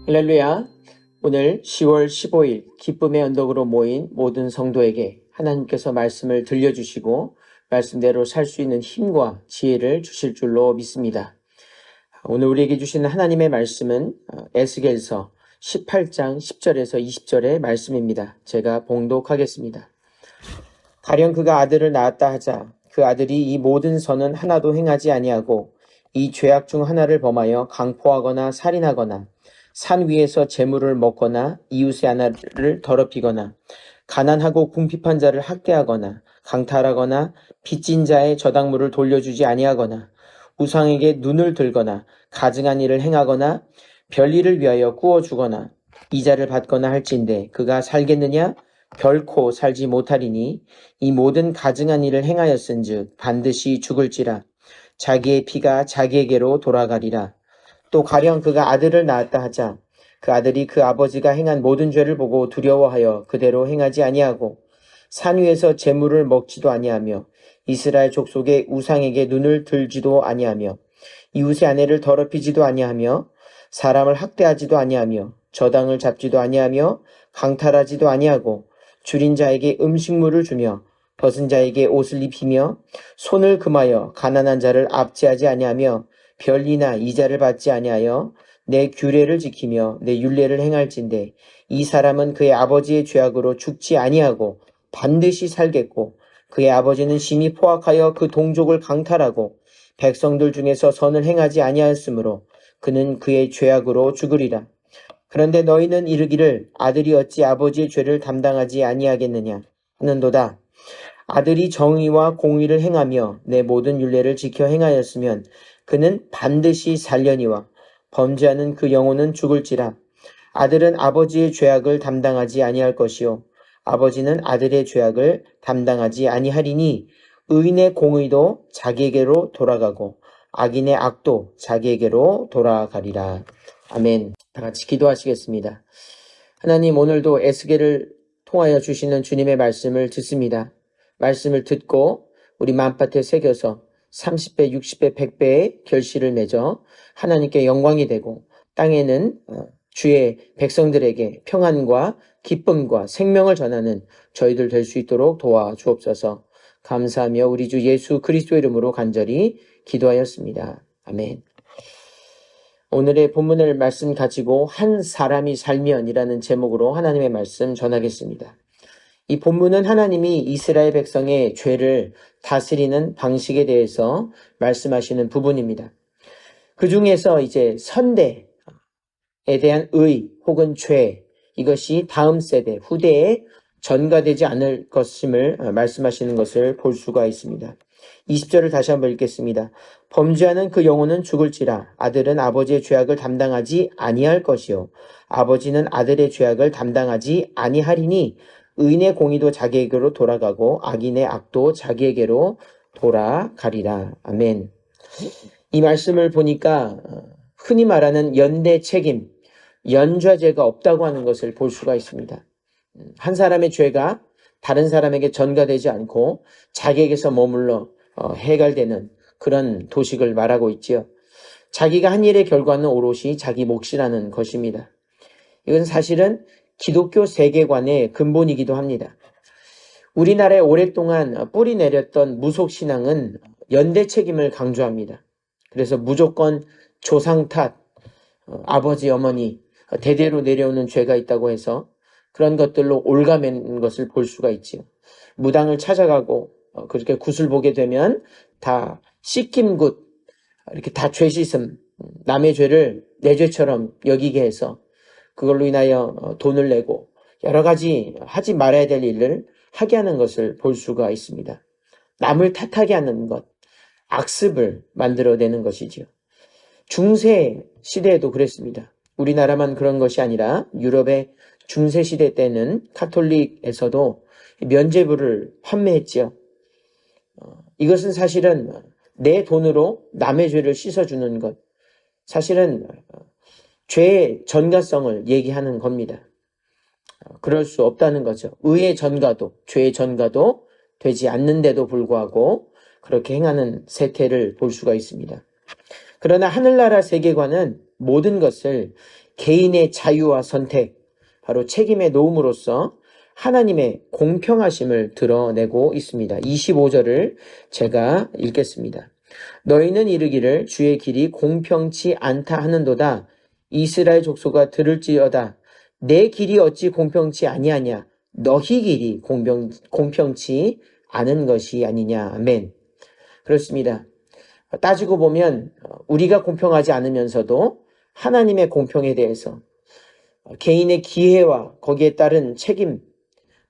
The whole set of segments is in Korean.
할렐루야. 오늘 10월 15일 기쁨의 언덕으로 모인 모든 성도에게 하나님께서 말씀을 들려주시고 말씀대로 살 수 있는 힘과 지혜를 주실 줄로 믿습니다. 오늘 우리에게 주시는 하나님의 말씀은 에스겔서 18장 10절에서 20절의 말씀입니다. 제가 봉독하겠습니다. 가령 그가 아들을 낳았다 하자 그 아들이 이 모든 선은 하나도 행하지 아니하고 이 죄악 중 하나를 범하여 강포하거나 살인하거나 산 위에서 재물을 먹거나 이웃의 하나를 더럽히거나 가난하고 궁핍한 자를 학대하거나 강탈하거나 빚진 자의 저당물을 돌려주지 아니하거나 우상에게 눈을 들거나 가증한 일을 행하거나 별일을 위하여 꾸어주거나 이자를 받거나 할진대 그가 살겠느냐? 결코 살지 못하리니 이 모든 가증한 일을 행하였은즉 반드시 죽을지라. 자기의 피가 자기에게로 돌아가리라. 또 가령 그가 아들을 낳았다 하자 그 아들이 그 아버지가 행한 모든 죄를 보고 두려워하여 그대로 행하지 아니하고 산 위에서 재물을 먹지도 아니하며 이스라엘 족속의 우상에게 눈을 들지도 아니하며 이웃의 아내를 더럽히지도 아니하며 사람을 학대하지도 아니하며 저당을 잡지도 아니하며 강탈하지도 아니하고 줄인 자에게 음식물을 주며 벗은 자에게 옷을 입히며 손을 금하여 가난한 자를 압제하지 아니하며 별리나 이자를 받지 아니하여 내 규례를 지키며 내 율례를 행할진대 이 사람은 그의 아버지의 죄악으로 죽지 아니하고 반드시 살겠고 그의 아버지는 심히 포악하여 그 동족을 강탈하고 백성들 중에서 선을 행하지 아니하였으므로 그는 그의 죄악으로 죽으리라. 그런데 너희는 이르기를 아들이 어찌 아버지의 죄를 담당하지 아니하겠느냐 하는도다. 아들이 정의와 공의를 행하며 내 모든 율례를 지켜 행하였으면 그는 반드시 살려니와 범죄하는 그 영혼은 죽을지라. 아들은 아버지의 죄악을 담당하지 아니할 것이요 아버지는 아들의 죄악을 담당하지 아니하리니 의인의 공의도 자기에게로 돌아가고 악인의 악도 자기에게로 돌아가리라. 아멘. 다 같이 기도하시겠습니다. 하나님, 오늘도 에스겔을 통하여 주시는 주님의 말씀을 듣습니다. 말씀을 듣고 우리 마음밭에 새겨서 30배, 60배, 100배의 결실을 맺어 하나님께 영광이 되고 땅에는 주의 백성들에게 평안과 기쁨과 생명을 전하는 저희들 될 수 있도록 도와주옵소서. 감사하며 우리 주 예수 그리스도 이름으로 간절히 기도하였습니다. 아멘. 오늘의 본문을 말씀 가지고 한 사람이 살면이라는 제목으로 하나님의 말씀 전하겠습니다. 이 본문은 하나님이 이스라엘 백성의 죄를 다스리는 방식에 대해서 말씀하시는 부분입니다. 그 중에서 이제 선대에 대한 의 혹은 죄, 이것이 다음 세대, 후대에 전가되지 않을 것임을 말씀하시는 것을 볼 수가 있습니다. 20절을 다시 한번 읽겠습니다. 범죄하는 그 영혼은 죽을지라. 아들은 아버지의 죄악을 담당하지 아니할 것이요 아버지는 아들의 죄악을 담당하지 아니하리니 의인의 공의도 자기에게로 돌아가고 악인의 악도 자기에게로 돌아가리라. 아멘. 이 말씀을 보니까 흔히 말하는 연대 책임, 연좌제가 없다고 하는 것을 볼 수가 있습니다. 한 사람의 죄가 다른 사람에게 전가되지 않고 자기에게서 머물러 해결되는 그런 도식을 말하고 있지요. 자기가 한 일의 결과는 오롯이 자기 몫이라는 것입니다. 이건 사실은 기독교 세계관의 근본이기도 합니다. 우리나라에 오랫동안 뿌리 내렸던 무속신앙은 연대 책임을 강조합니다. 그래서 무조건 조상 탓, 아버지, 어머니, 대대로 내려오는 죄가 있다고 해서 그런 것들로 올가매는 것을 볼 수가 있지요. 무당을 찾아가고 그렇게 굿을 보게 되면 다 씻김굿, 이렇게 다 죄 씻음, 남의 죄를 내 죄처럼 여기게 해서 그걸로 인하여 돈을 내고 여러 가지 하지 말아야 될 일을 하게 하는 것을 볼 수가 있습니다. 남을 탓하게 하는 것, 악습을 만들어내는 것이지요. 중세 시대에도 그랬습니다. 우리나라만 그런 것이 아니라 유럽의 중세 시대 때는 카톨릭에서도 면죄부를 판매했지요. 이것은 사실은 내 돈으로 남의 죄를 씻어주는 것, 사실은 죄의 전가성을 얘기하는 겁니다. 그럴 수 없다는 거죠. 의의 전가도, 죄의 전가도 되지 않는데도 불구하고 그렇게 행하는 세태를 볼 수가 있습니다. 그러나 하늘나라 세계관은 모든 것을 개인의 자유와 선택, 바로 책임의 놓음으로써 하나님의 공평하심을 드러내고 있습니다. 25절을 제가 읽겠습니다. 너희는 이르기를 주의 길이 공평치 않다 하는도다. 이스라엘 족속아 들을지어다. 내 길이 어찌 공평치 아니하냐. 너희 길이 공평치 않은 것이 아니냐. 아멘. 그렇습니다. 따지고 보면 우리가 공평하지 않으면서도 하나님의 공평에 대해서 개인의 기회와 거기에 따른 책임,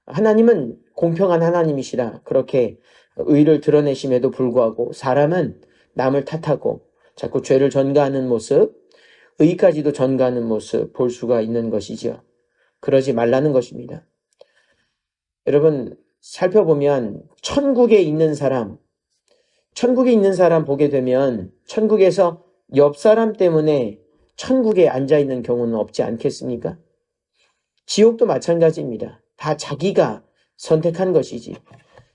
하나님은 공평한 하나님이시라 그렇게 의를 드러내심에도 불구하고 사람은 남을 탓하고 자꾸 죄를 전가하는 모습, 의까지도 전가하는 모습 볼 수가 있는 것이죠. 그러지 말라는 것입니다. 여러분 살펴보면 천국에 있는 사람 보게 되면 천국에서 옆 사람 때문에 천국에 앉아있는 경우는 없지 않겠습니까? 지옥도 마찬가지입니다. 다 자기가 선택한 것이지.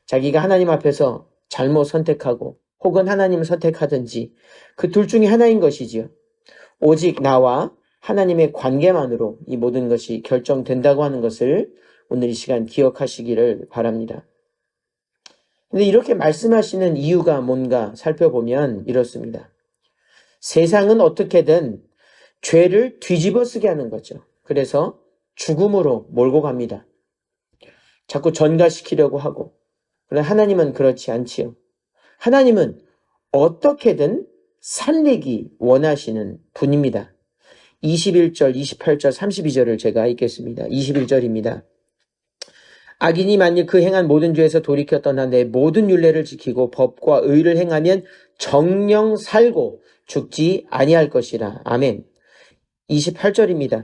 자기가 하나님 앞에서 잘못 선택하고 혹은 하나님을 선택하든지 그 둘 중에 하나인 것이지요. 오직 나와 하나님의 관계만으로 이 모든 것이 결정된다고 하는 것을 오늘 이 시간 기억하시기를 바랍니다. 근데 이렇게 말씀하시는 이유가 뭔가 살펴보면 이렇습니다. 세상은 어떻게든 죄를 뒤집어 쓰게 하는 거죠. 그래서 죽음으로 몰고 갑니다. 자꾸 전가시키려고 하고. 그러나 하나님은 그렇지 않지요. 하나님은 어떻게든 살리기 원하시는 분입니다. 21절, 28절, 32절을 제가 읽겠습니다. 21절입니다. 악인이 만일 그 행한 모든 죄에서 돌이켜 떠나 내 모든 율례를 지키고 법과 의를 행하면 정령 살고 죽지 아니할 것이라. 아멘. 28절입니다.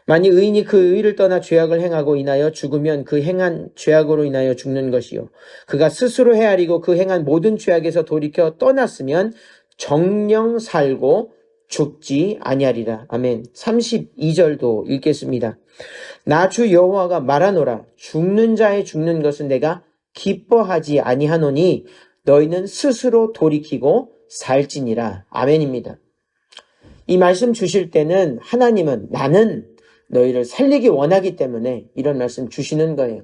만일 의인이 그 의를 떠나 죄악을 행하고 인하여 죽으면 그 행한 죄악으로 인하여 죽는 것이요. 그가 스스로 헤아리고 그 행한 모든 죄악에서 돌이켜 떠났으면 정령 살고 죽지 아니하리라. 아멘. 32절도 읽겠습니다. 나 주 여호와가 말하노라. 죽는 자의 죽는 것은 내가 기뻐하지 아니하노니 너희는 스스로 돌이키고 살지니라. 아멘입니다. 이 말씀 주실 때는 하나님은 나는 너희를 살리기 원하기 때문에 이런 말씀 주시는 거예요.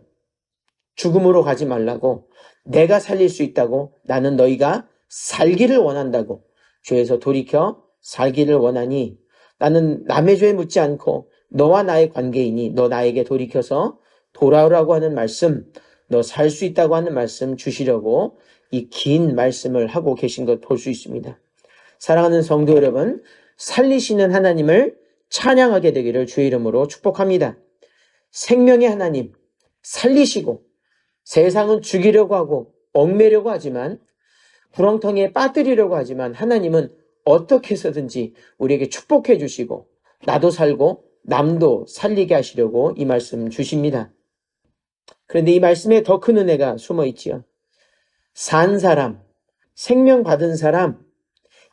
죽음으로 가지 말라고, 내가 살릴 수 있다고, 나는 너희가 살기를 원한다고, 죄에서 돌이켜 살기를 원하니 나는 남의 죄에 묻지 않고 너와 나의 관계이니 너 나에게 돌이켜서 돌아오라고 하는 말씀, 너 살 수 있다고 하는 말씀 주시려고 이 긴 말씀을 하고 계신 것 볼 수 있습니다. 사랑하는 성도 여러분, 살리시는 하나님을 찬양하게 되기를 주의 이름으로 축복합니다. 생명의 하나님, 살리시고 세상은 죽이려고 하고 얽매려고 하지만 구렁텅이에 빠뜨리려고 하지만 하나님은 어떻게 해서든지 우리에게 축복해 주시고 나도 살고 남도 살리게 하시려고 이 말씀 주십니다. 그런데 이 말씀에 더 큰 은혜가 숨어 있지요. 산 사람, 생명 받은 사람,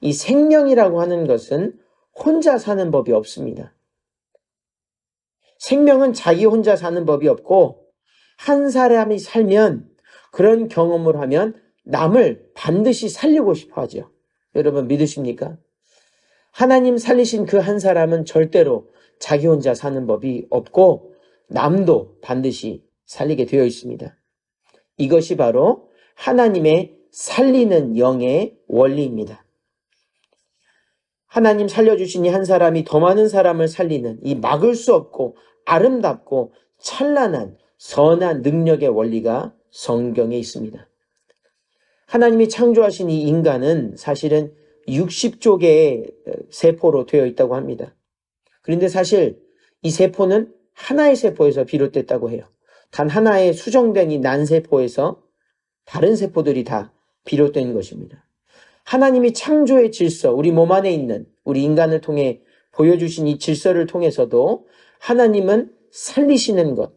이 생명이라고 하는 것은 혼자 사는 법이 없습니다. 생명은 자기 혼자 사는 법이 없고 한 사람이 살면 그런 경험을 하면 남을 반드시 살리고 싶어 하죠. 여러분 믿으십니까? 하나님 살리신 그 한 사람은 절대로 자기 혼자 사는 법이 없고 남도 반드시 살리게 되어 있습니다. 이것이 바로 하나님의 살리는 영의 원리입니다. 하나님 살려주신 이 한 사람이 더 많은 사람을 살리는 이 막을 수 없고 아름답고 찬란한 선한 능력의 원리가 성경에 있습니다. 하나님이 창조하신 이 인간은 사실은 60조 개의 세포로 되어 있다고 합니다. 그런데 사실 이 세포는 하나의 세포에서 비롯됐다고 해요. 단 하나의 수정된 이 난세포에서 다른 세포들이 다 비롯된 것입니다. 하나님이 창조의 질서, 우리 몸 안에 있는 우리 인간을 통해 보여주신 이 질서를 통해서도 하나님은 살리시는 것,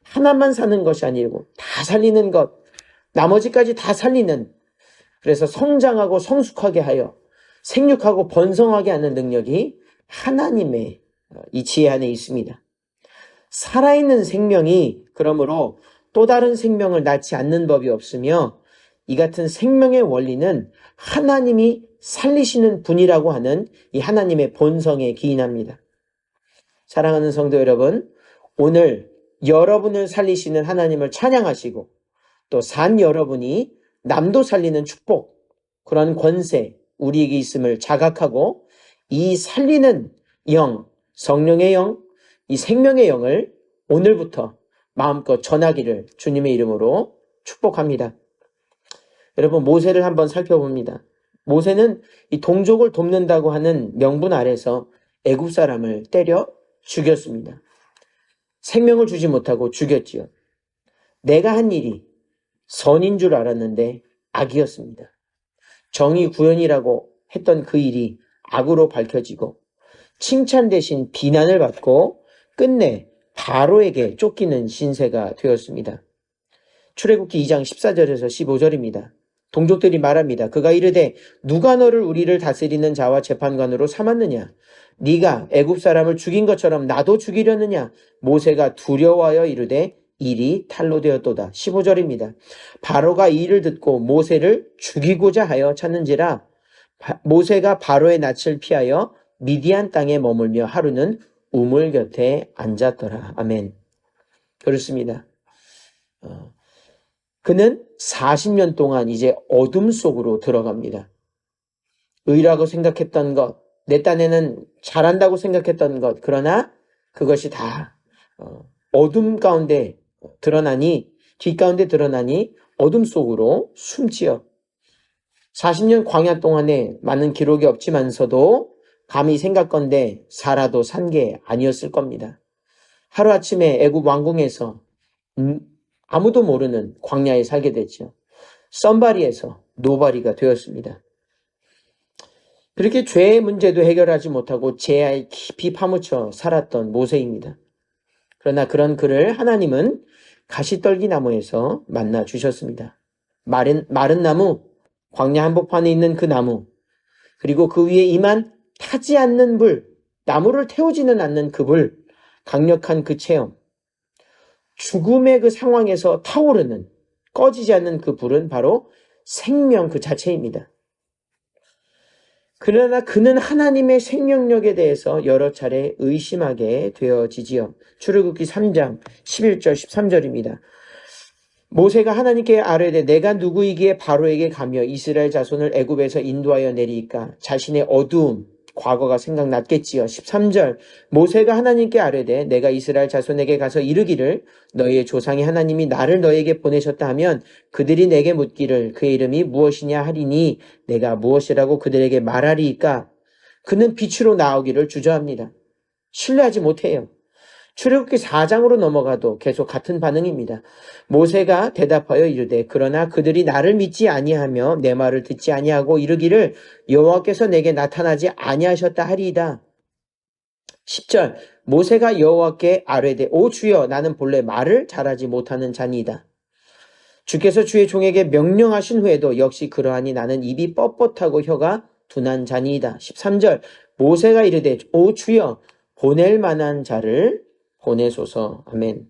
하나만 사는 것이 아니고 다 살리는 것, 나머지까지 다 살리는, 그래서 성장하고 성숙하게 하여 생육하고 번성하게 하는 능력이 하나님의 이 지혜 안에 있습니다. 살아있는 생명이 그러므로 또 다른 생명을 낳지 않는 법이 없으며 이 같은 생명의 원리는 하나님이 살리시는 분이라고 하는 이 하나님의 본성에 기인합니다. 사랑하는 성도 여러분, 오늘 여러분을 살리시는 하나님을 찬양하시고 또 산 여러분이 남도 살리는 축복, 그런 권세 우리에게 있음을 자각하고 이 살리는 영, 성령의 영, 이 생명의 영을 오늘부터 마음껏 전하기를 주님의 이름으로 축복합니다. 여러분, 모세를 한번 살펴봅니다. 모세는 이 동족을 돕는다고 하는 명분 아래서 애굽 사람을 때려 죽였습니다. 생명을 주지 못하고 죽였지요. 내가 한 일이 선인 줄 알았는데 악이었습니다. 정의 구현이라고 했던 그 일이 악으로 밝혀지고 칭찬 대신 비난을 받고 끝내 바로에게 쫓기는 신세가 되었습니다. 출애굽기 2장 14절에서 15절입니다. 동족들이 말합니다. 그가 이르되 누가 너를 우리를 다스리는 자와 재판관으로 삼았느냐? 네가 애굽 사람을 죽인 것처럼 나도 죽이려느냐? 모세가 두려워하여 이르되 일이 탈로 되었도다. 15절입니다. 바로가 이 일을 듣고 모세를 죽이고자 하여 찾는지라 모세가 바로의 낯을 피하여 미디안 땅에 머물며 하루는 우물 곁에 앉았더라. 아멘. 그렇습니다. 그는 40년 동안 이제 어둠 속으로 들어갑니다. 의라고 생각했던 것, 내 딴에는 잘한다고 생각했던 것, 그러나 그것이 다 어둠 가운데 드러나니, 뒷가운데 드러나니 어둠 속으로 숨지어 40년 광야 동안에 많은 기록이 없지만서도 감히 생각건대 살아도 산 게 아니었을 겁니다. 하루아침에 애굽 왕궁에서 아무도 모르는 광야에 살게 됐죠. 썸바리에서 노바리가 되었습니다. 그렇게 죄의 문제도 해결하지 못하고 죄에 깊이 파묻혀 살았던 모세입니다. 그러나 그런 그를 하나님은 가시떨기 나무에서 만나 주셨습니다. 마른 나무, 광야 한복판에 있는 그 나무, 그리고 그 위에 임한 타지 않는 불, 나무를 태우지는 않는 그 불, 강력한 그 체험, 죽음의 그 상황에서 타오르는, 꺼지지 않는 그 불은 바로 생명 그 자체입니다. 그러나 그는 하나님의 생명력에 대해서 여러 차례 의심하게 되어지지요. 출애굽기 3장 11절 13절입니다. 모세가 하나님께 아뢰되 내가 누구이기에 바로에게 가며 이스라엘 자손을 애굽에서 인도하여 내리이까? 자신의 어두움, 과거가 생각났겠지요. 13절 모세가 하나님께 아뢰되 내가 이스라엘 자손에게 가서 이르기를 너희의 조상의 하나님이 나를 너희에게 보내셨다 하면 그들이 내게 묻기를 그의 이름이 무엇이냐 하리니 내가 무엇이라고 그들에게 말하리이까? 그는 빛으로 나오기를 주저합니다. 신뢰하지 못해요. 출애굽기 4장으로 넘어가도 계속 같은 반응입니다. 모세가 대답하여 이르되 그러나 그들이 나를 믿지 아니하며 내 말을 듣지 아니하고 이르기를 여호와께서 내게 나타나지 아니하셨다 하리이다. 10절 모세가 여호와께 아뢰되 오 주여 나는 본래 말을 잘하지 못하는 자니이다. 주께서 주의 종에게 명령하신 후에도 역시 그러하니 나는 입이 뻣뻣하고 혀가 둔한 자니이다. 13절 모세가 이르되 오 주여 보낼 만한 자를 보내소서. 아멘.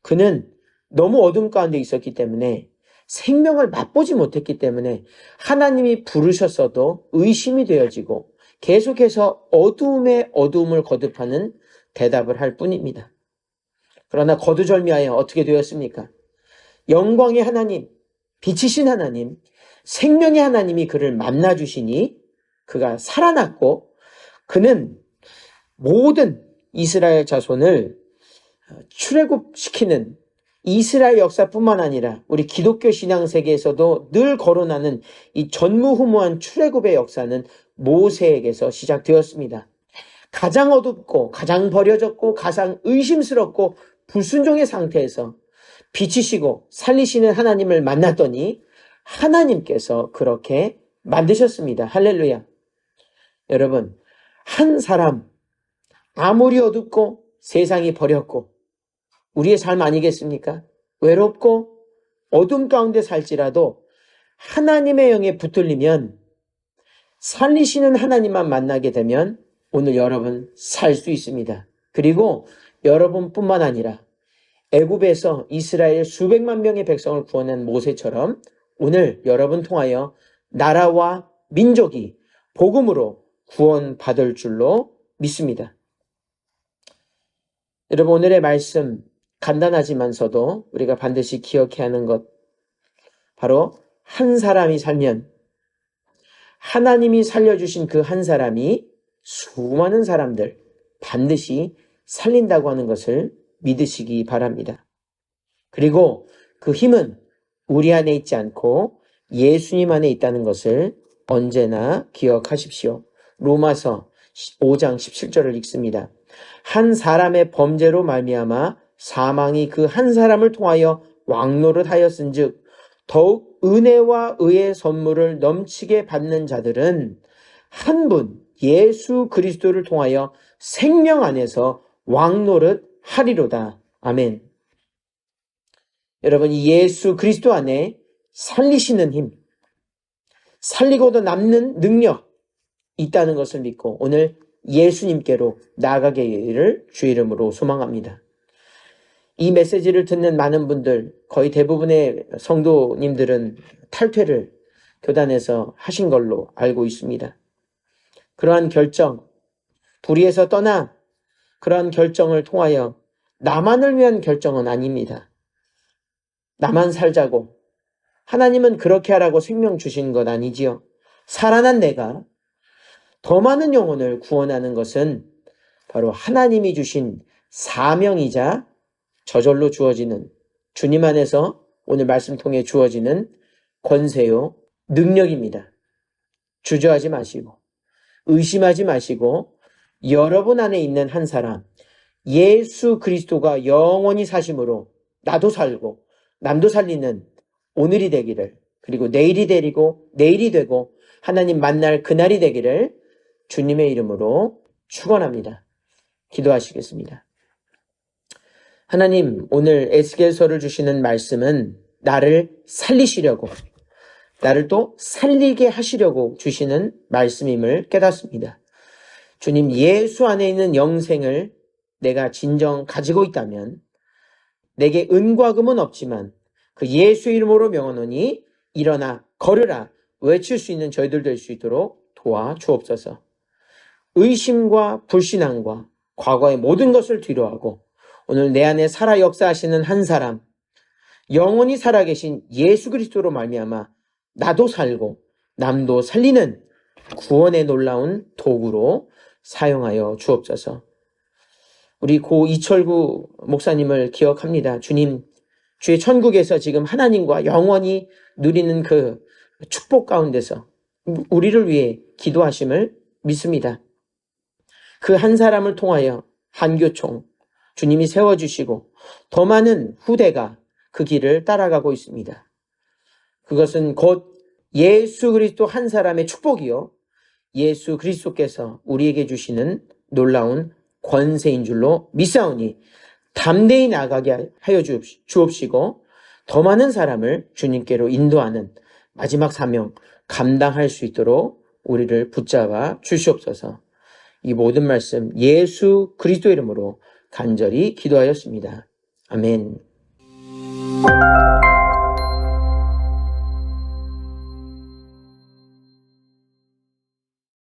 그는 너무 어둠 가운데 있었기 때문에 생명을 맛보지 못했기 때문에 하나님이 부르셨어도 의심이 되어지고 계속해서 어두움에 어두움을 거듭하는 대답을 할 뿐입니다. 그러나 거두절미하여 어떻게 되었습니까? 영광의 하나님, 빛이신 하나님, 생명의 하나님이 그를 만나주시니 그가 살아났고 그는 모든 이스라엘 자손을 출애굽시키는 이스라엘 역사뿐만 아니라 우리 기독교 신앙 세계에서도 늘 거론하는 이 전무후무한 출애굽의 역사는 모세에게서 시작되었습니다. 가장 어둡고 가장 버려졌고 가장 의심스럽고 불순종의 상태에서 빛이시고 살리시는 하나님을 만났더니 하나님께서 그렇게 만드셨습니다. 할렐루야. 여러분, 한 사람 아무리 어둡고 세상이 버렸고 우리의 삶 아니겠습니까? 외롭고 어둠 가운데 살지라도 하나님의 영에 붙들리면 살리시는 하나님만 만나게 되면 오늘 여러분 살 수 있습니다. 그리고 여러분뿐만 아니라 애굽에서 이스라엘 수백만 명의 백성을 구원한 모세처럼 오늘 여러분 통하여 나라와 민족이 복음으로 구원받을 줄로 믿습니다. 여러분, 오늘의 말씀 간단하지만서도 우리가 반드시 기억해야 하는 것, 바로 한 사람이 살면 하나님이 살려주신 그 한 사람이 수많은 사람들 반드시 살린다고 하는 것을 믿으시기 바랍니다. 그리고 그 힘은 우리 안에 있지 않고 예수님 안에 있다는 것을 언제나 기억하십시오. 로마서 5장 17절을 읽습니다. 한 사람의 범죄로 말미암아 사망이 그 한 사람을 통하여 왕노릇하였은즉 더욱 은혜와 의의 선물을 넘치게 받는 자들은 한 분 예수 그리스도를 통하여 생명 안에서 왕노릇하리로다. 아멘. 여러분, 이 예수 그리스도 안에 살리시는 힘, 살리고도 남는 능력 있다는 것을 믿고 오늘 예수님께로 나아가기를 주 이름으로 소망합니다. 이 메시지를 듣는 많은 분들, 거의 대부분의 성도님들은 탈퇴를 교단에서 하신 걸로 알고 있습니다. 그러한 결정, 불의에서 떠나 그러한 결정을 통하여 나만을 위한 결정은 아닙니다. 나만 살자고, 하나님은 그렇게 하라고 생명 주신 것 아니지요. 살아난 내가 더 많은 영혼을 구원하는 것은 바로 하나님이 주신 사명이자 저절로 주어지는, 주님 안에서 오늘 말씀 통해 주어지는 권세요, 능력입니다. 주저하지 마시고, 의심하지 마시고, 여러분 안에 있는 한 사람, 예수 그리스도가 영원히 사심으로 나도 살고 남도 살리는 오늘이 되기를, 그리고 내일이 되고 하나님 만날 그날이 되기를 주님의 이름으로 축원합니다. 기도하시겠습니다. 하나님, 오늘 에스겔서를 주시는 말씀은 나를 살리시려고, 나를 또 살리게 하시려고 주시는 말씀임을 깨닫습니다. 주님, 예수 안에 있는 영생을 내가 진정 가지고 있다면 내게 은과 금은 없지만 그 예수 이름으로 명하노니 일어나 걸으라 외칠 수 있는 저희들 될 수 있도록 도와주옵소서. 의심과 불신앙과 과거의 모든 것을 뒤로하고 오늘 내 안에 살아 역사하시는 한 사람, 영원히 살아계신 예수 그리스도로 말미암아 나도 살고 남도 살리는 구원의 놀라운 도구로 사용하여 주옵소서. 우리 고 이철구 목사님을 기억합니다. 주님, 주의 천국에서 지금 하나님과 영원히 누리는 그 축복 가운데서 우리를 위해 기도하심을 믿습니다. 그 한 사람을 통하여 한교총 주님이 세워주시고 더 많은 후대가 그 길을 따라가고 있습니다. 그것은 곧 예수 그리스도 한 사람의 축복이요, 예수 그리스도께서 우리에게 주시는 놀라운 권세인 줄로 믿사오니 담대히 나가게 하여 주옵시고 더 많은 사람을 주님께로 인도하는 마지막 사명 감당할 수 있도록 우리를 붙잡아 주시옵소서. 이 모든 말씀 예수 그리스도 이름으로 간절히 기도하였습니다. 아멘.